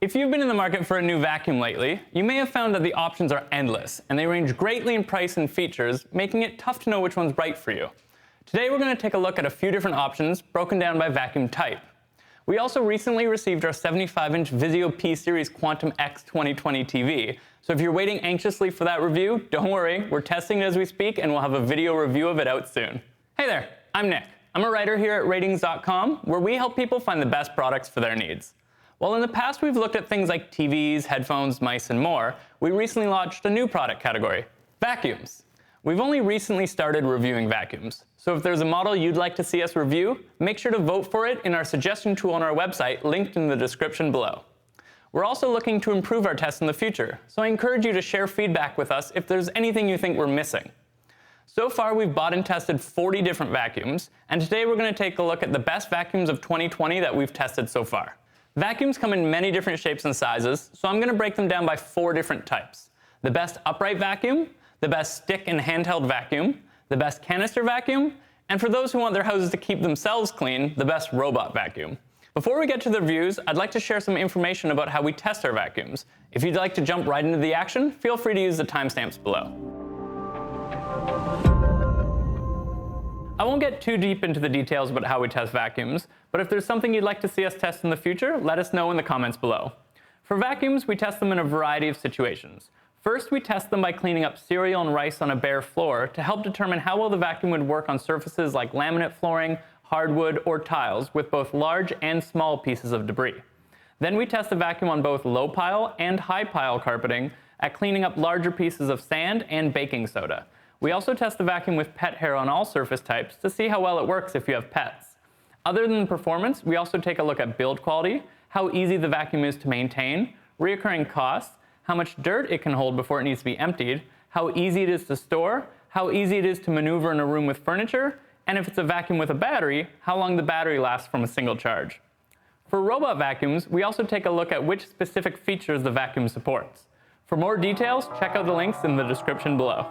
If you've been in the market for a new vacuum lately, you may have found that the options are endless, and they range greatly in price and features, making it tough to know which one's right for you. Today we're going to take a look at a few different options, broken down by vacuum type. We also recently received our 75-inch Vizio P-Series Quantum X 2020 TV, so if you're waiting anxiously for that review, don't worry, we're testing it as we speak, and we'll have a video review of it out soon. Hey there, I'm Nick. I'm a writer here at Ratings.com, where we help people find the best products for their needs. While in the past we've looked at things like TVs, headphones, mice, and more, we recently launched a new product category, vacuums. We've only recently started reviewing vacuums, so if there's a model you'd like to see us review, make sure to vote for it in our suggestion tool on our website, linked in the description below. We're also looking to improve our tests in the future, so I encourage you to share feedback with us if there's anything you think we're missing. So far, we've bought and tested 40 different vacuums, and today we're going to take a look at the best vacuums of 2020 that we've tested so far. Vacuums come in many different shapes and sizes, so I'm going to break them down by 4 different types. The best upright vacuum, the best stick and handheld vacuum, the best canister vacuum, and for those who want their houses to keep themselves clean, the best robot vacuum. Before we get to the reviews, I'd like to share some information about how we test our vacuums. If you'd like to jump right into the action, feel free to use the timestamps below. I won't get too deep into the details about how we test vacuums, but if there's something you'd like to see us test in the future, let us know in the comments below. For vacuums, we test them in a variety of situations. First, we test them by cleaning up cereal and rice on a bare floor to help determine how well the vacuum would work on surfaces like laminate flooring, hardwood, or tiles with both large and small pieces of debris. Then we test the vacuum on both low pile and high pile carpeting at cleaning up larger pieces of sand and baking soda. We also test the vacuum with pet hair on all surface types to see how well it works if you have pets. Other than performance, we also take a look at build quality, how easy the vacuum is to maintain, recurring costs, how much dirt it can hold before it needs to be emptied, how easy it is to store, how easy it is to maneuver in a room with furniture, and if it's a vacuum with a battery, how long the battery lasts from a single charge. For robot vacuums, we also take a look at which specific features the vacuum supports. For more details, check out the links in the description below.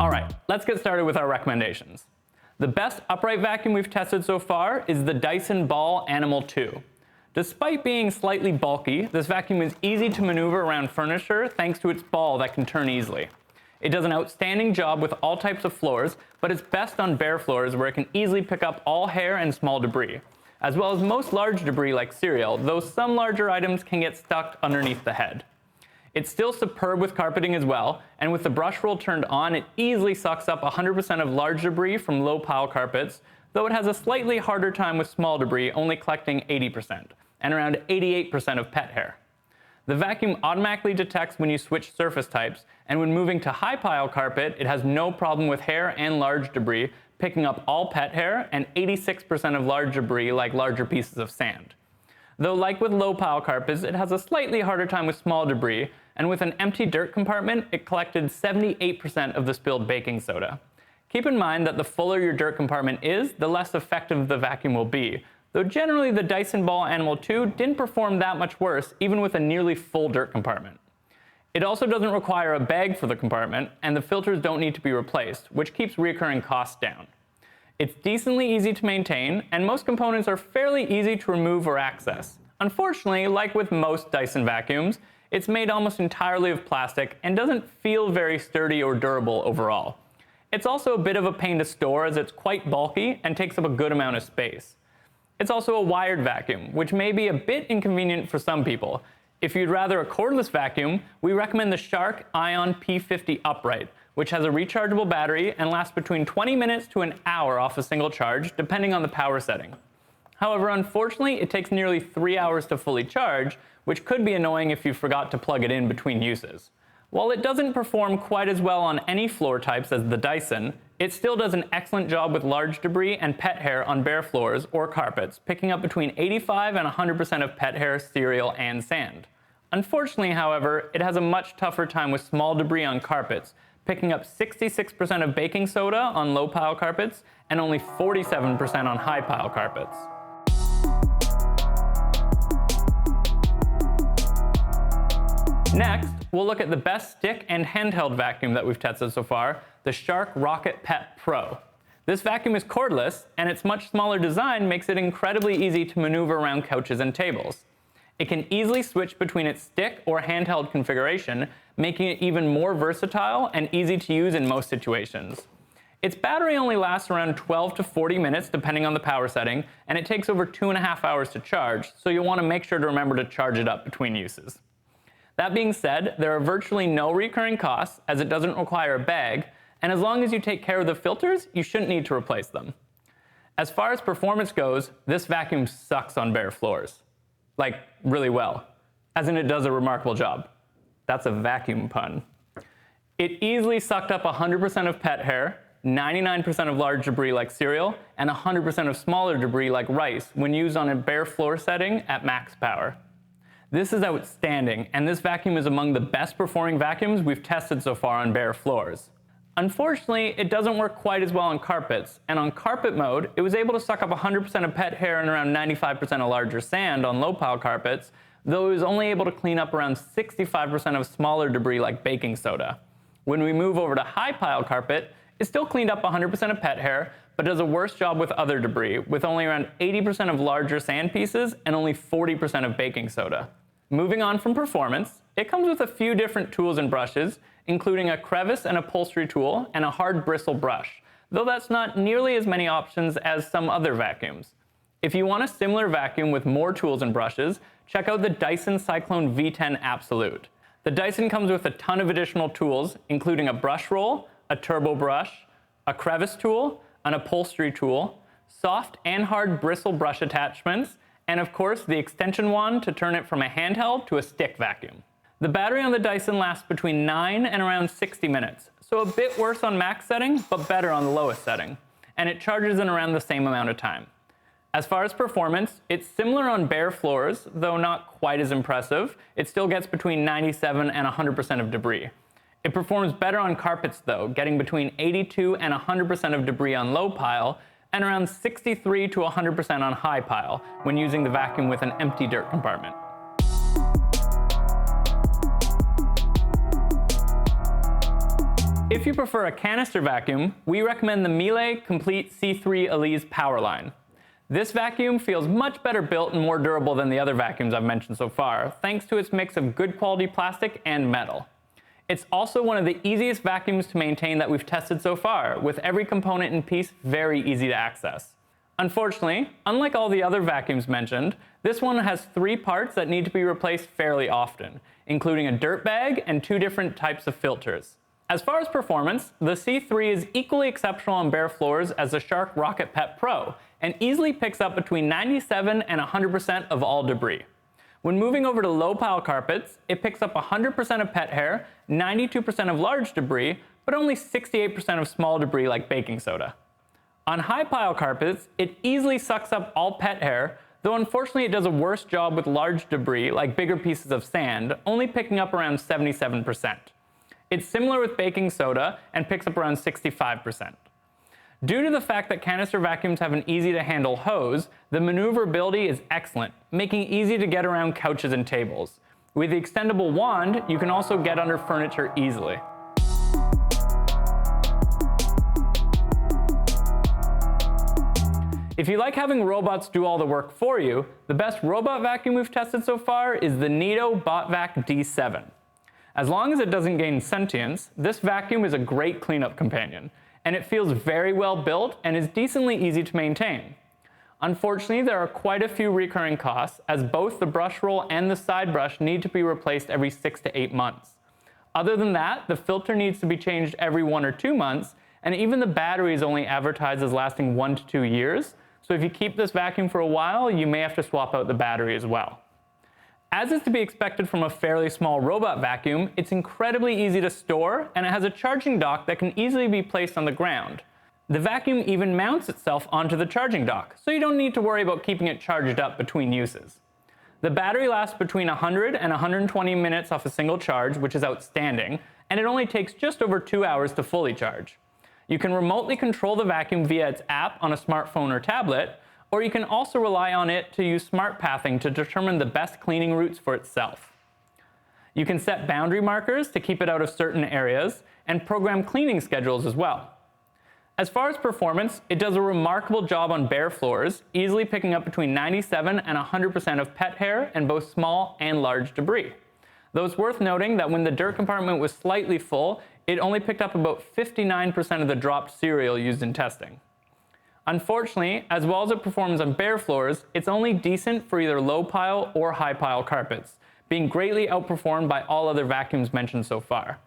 Alright, let's get started with our recommendations. The best upright vacuum we've tested so far is the Dyson Ball Animal 2. Despite being slightly bulky, this vacuum is easy to maneuver around furniture thanks to its ball that can turn easily. It does an outstanding job with all types of floors, but it's best on bare floors where it can easily pick up all hair and small debris, as well as most large debris like cereal, though some larger items can get stuck underneath the head. It's still superb with carpeting as well, and with the brush roll turned on, it easily sucks up 100% of large debris from low pile carpets, though it has a slightly harder time with small debris, only collecting 80%, and around 88% of pet hair. The vacuum automatically detects when you switch surface types, and when moving to high pile carpet, it has no problem with hair and large debris, picking up all pet hair and 86% of large debris like larger pieces of sand. Though like with low pile carpets, it has a slightly harder time with small debris, and with an empty dirt compartment, it collected 78% of the spilled baking soda. Keep in mind that the fuller your dirt compartment is, the less effective the vacuum will be, though generally the Dyson Ball Animal 2 didn't perform that much worse, even with a nearly full dirt compartment. It also doesn't require a bag for the compartment, and the filters don't need to be replaced, which keeps recurring costs down. It's decently easy to maintain, and most components are fairly easy to remove or access. Unfortunately, like with most Dyson vacuums, it's made almost entirely of plastic and doesn't feel very sturdy or durable overall. It's also a bit of a pain to store as it's quite bulky and takes up a good amount of space. It's also a wired vacuum, which may be a bit inconvenient for some people. If you'd rather a cordless vacuum, we recommend the Shark Ion P50 Upright, which has a rechargeable battery and lasts between 20 minutes to an hour off a single charge, depending on the power setting. However, unfortunately, it takes nearly 3 hours to fully charge, which could be annoying if you forgot to plug it in between uses. While it doesn't perform quite as well on any floor types as the Dyson, it still does an excellent job with large debris and pet hair on bare floors or carpets, picking up between 85 and 100% of pet hair, cereal, and sand. Unfortunately, however, it has a much tougher time with small debris on carpets, picking up 66% of baking soda on low pile carpets and only 47% on high pile carpets. Next, we'll look at the best stick and handheld vacuum that we've tested so far, the Shark Rocket Pet Pro. This vacuum is cordless, and its much smaller design makes it incredibly easy to maneuver around couches and tables. It can easily switch between its stick or handheld configuration, making it even more versatile and easy to use in most situations. Its battery only lasts around 12 to 40 minutes depending on the power setting, and it takes over 2.5 hours to charge, so you'll want to make sure to remember to charge it up between uses. That being said, there are virtually no recurring costs as it doesn't require a bag, and as long as you take care of the filters, you shouldn't need to replace them. As far as performance goes, this vacuum sucks on bare floors. Like, really well. As in, it does a remarkable job. That's a vacuum pun. It easily sucked up 100% of pet hair, 99% of large debris like cereal, and 100% of smaller debris like rice when used on a bare floor setting at max power. This is outstanding, and this vacuum is among the best performing vacuums we've tested so far on bare floors. Unfortunately, it doesn't work quite as well on carpets, and on carpet mode, it was able to suck up 100% of pet hair and around 95% of larger sand on low-pile carpets, though it was only able to clean up around 65% of smaller debris like baking soda. When we move over to high-pile carpet, it still cleaned up 100% of pet hair, but does a worse job with other debris, with only around 80% of larger sand pieces and only 40% of baking soda. Moving on from performance, it comes with a few different tools and brushes, including a crevice and upholstery tool and a hard bristle brush, though that's not nearly as many options as some other vacuums. If you want a similar vacuum with more tools and brushes, check out the Dyson Cyclone V10 Absolute. The Dyson comes with a ton of additional tools, including a brush roll, a turbo brush, a crevice tool, an upholstery tool, soft and hard bristle brush attachments, and of course the extension wand to turn it from a handheld to a stick vacuum. The battery on the Dyson lasts between 9 and around 60 minutes, so a bit worse on max setting, but better on the lowest setting, and it charges in around the same amount of time. As far as performance, it's similar on bare floors, though not quite as impressive. It still gets between 97 and 100% of debris. It performs better on carpets though, getting between 82 and 100% of debris on low pile, and around 63 to 100% on high pile, when using the vacuum with an empty dirt compartment. If you prefer a canister vacuum, we recommend the Miele Complete C3 Alize Powerline. This vacuum feels much better built and more durable than the other vacuums I've mentioned so far, thanks to its mix of good quality plastic and metal. It's also one of the easiest vacuums to maintain that we've tested so far, with every component and piece very easy to access. Unfortunately, unlike all the other vacuums mentioned, this one has 3 parts that need to be replaced fairly often, including a dirt bag and 2 different types of filters. As far as performance, the C3 is equally exceptional on bare floors as the Shark Rocket Pet Pro, and easily picks up between 97 and 100% of all debris. When moving over to low pile carpets, it picks up 100% of pet hair, 92% of large debris, but only 68% of small debris like baking soda. On high pile carpets, it easily sucks up all pet hair, though unfortunately it does a worse job with large debris like bigger pieces of sand, only picking up around 77%. It's similar with baking soda and picks up around 65%. Due to the fact that canister vacuums have an easy-to-handle hose, the maneuverability is excellent, making it easy to get around couches and tables. With the extendable wand, you can also get under furniture easily. If you like having robots do all the work for you, the best robot vacuum we've tested so far is the Neato Botvac D7. As long as it doesn't gain sentience, this vacuum is a great cleanup companion, and it feels very well built and is decently easy to maintain. Unfortunately, there are quite a few recurring costs, as both the brush roll and the side brush need to be replaced every 6 to 8 months. Other than that, the filter needs to be changed every 1 or 2 months, and even the battery is only advertised as lasting 1 to 2 years, so if you keep this vacuum for a while, you may have to swap out the battery as well. As is to be expected from a fairly small robot vacuum, it's incredibly easy to store, and it has a charging dock that can easily be placed on the ground. The vacuum even mounts itself onto the charging dock, so you don't need to worry about keeping it charged up between uses. The battery lasts between 100 and 120 minutes off a single charge, which is outstanding, and it only takes just over 2 hours to fully charge. You can remotely control the vacuum via its app on a smartphone or tablet, or you can also rely on it to use smart pathing to determine the best cleaning routes for itself. You can set boundary markers to keep it out of certain areas, and program cleaning schedules as well. As far as performance, it does a remarkable job on bare floors, easily picking up between 97 and 100% of pet hair and both small and large debris. Though it's worth noting that when the dirt compartment was slightly full, it only picked up about 59% of the dropped cereal used in testing. Unfortunately, as well as it performs on bare floors, it's only decent for either low pile or high pile carpets, being greatly outperformed by all other vacuums mentioned so far.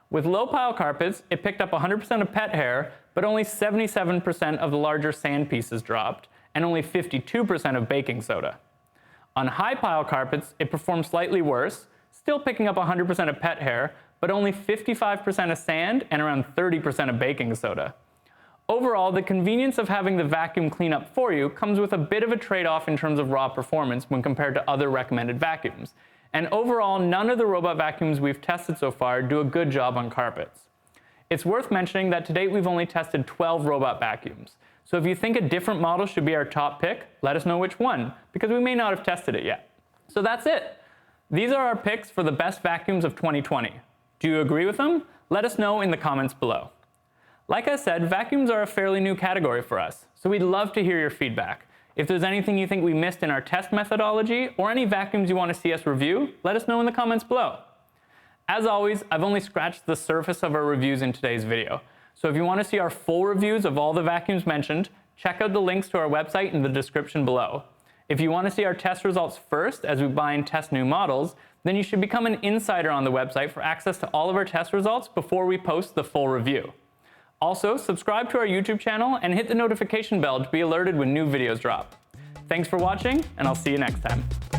With low pile carpets, it picked up 100% of pet hair, but only 77% of the larger sand pieces dropped, and only 52% of baking soda. On high pile carpets, it performed slightly worse, still picking up 100% of pet hair, but only 55% of sand and around 30% of baking soda. Overall, the convenience of having the vacuum clean up for you comes with a bit of a trade-off in terms of raw performance when compared to other recommended vacuums. And overall, none of the robot vacuums we've tested so far do a good job on carpets. It's worth mentioning that to date we've only tested 12 robot vacuums. So if you think a different model should be our top pick, let us know which one, because we may not have tested it yet. So that's it. These are our picks for the best vacuums of 2020. Do you agree with them? Let us know in the comments below. Like I said, vacuums are a fairly new category for us, so we'd love to hear your feedback. If there's anything you think we missed in our test methodology, or any vacuums you want to see us review, let us know in the comments below. As always, I've only scratched the surface of our reviews in today's video, so if you want to see our full reviews of all the vacuums mentioned, check out the links to our website in the description below. If you want to see our test results first as we buy and test new models, then you should become an insider on the website for access to all of our test results before we post the full review. Also, subscribe to our YouTube channel and hit the notification bell to be alerted when new videos drop. Thanks for watching, and I'll see you next time.